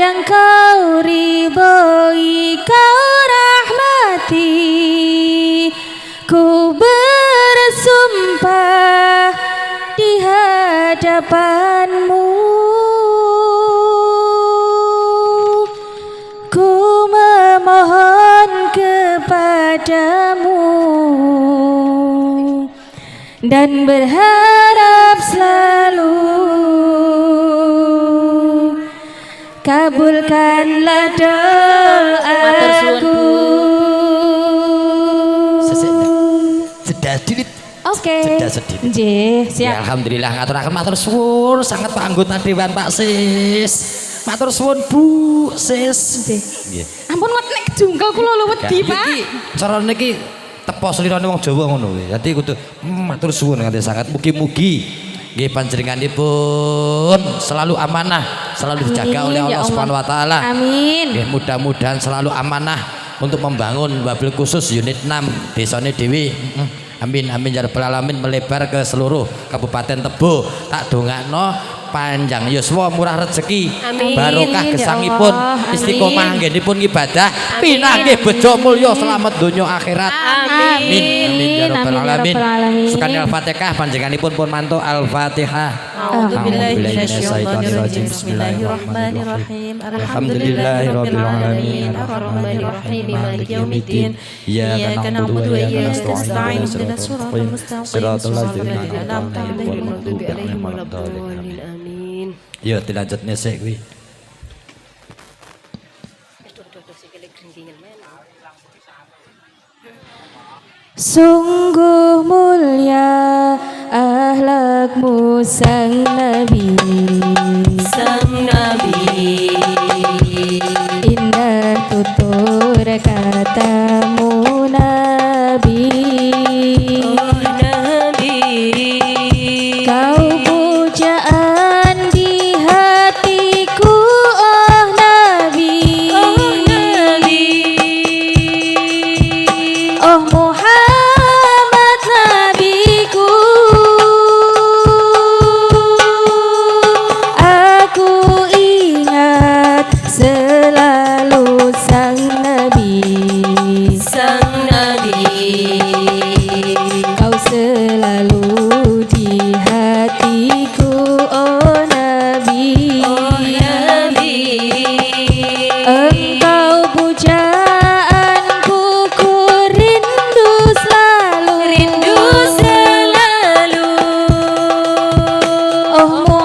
yang kau ridhoi, kau rahmati. Ku bersumpah di hadapanmu, ku memohon kepadamu dan berharap selalu kabulkanlah doaku. Oke. Ya, alhamdulillah ngaturaken matur suwun sangat Pak anggota dewan Pak Sis. Matur suwun Bu Sis. Nggih. Ampun nek jungkel kula lho wedi Pak. Iki cara niki tepo slirane wong Jawa ngono kuwi. Dadi kudu matur suwun nganti sangat mugi-mugi nggih panjenenganipun selalu amanah, selalu dijaga oleh Allah Subhanahu wa taala. Amin. Nggih mudah-mudahan selalu amanah untuk membangun wabil khusus unit 6 desane Dewi. Amin amin ya rabbal alamin, melebar ke seluruh Kabupaten Tebo. Tak dongakno panjang yuswa, murah rezeki, barokah gesangipun, istiqomah anggenipun ibadah, pinanggih bejo mulya selamat donya akhirat. Amin amin ya rabbal alamin. Sekali Al-Fatihah panjenenganipun pun mantuk Al-Fatihah. A'udzubillahi minasyaitonirrajim. Bismillahirrahmanirrahim. Alhamdulillahirabbil alamin. Arrahmanir rahim. Maliki yaumiddin. Iyyaka na'budu wa iyyaka nasta'in. Ihdinas siratal mustaqim. Shiratal ladzina an'amta 'alaihim ghairil maghdubi 'alaihim waladdallin. Amin. Yo dilanjutne sik kuwi. Sungguh mulia akhlakmu sang Nabi, Sang Nabi. indah tutur katamu Nabi. Oh Nabi, Kau pujaan di hatiku, oh Nabi. oh Nabi, Oh Muhammad nabiku, aku ingat selalu sang Nabi. Sang Nabi. Kau selalu di hatiku, oh Nabi. Oh Nabi, Engkau pujaanku, ku rindu selalu. rindu selalu. Oh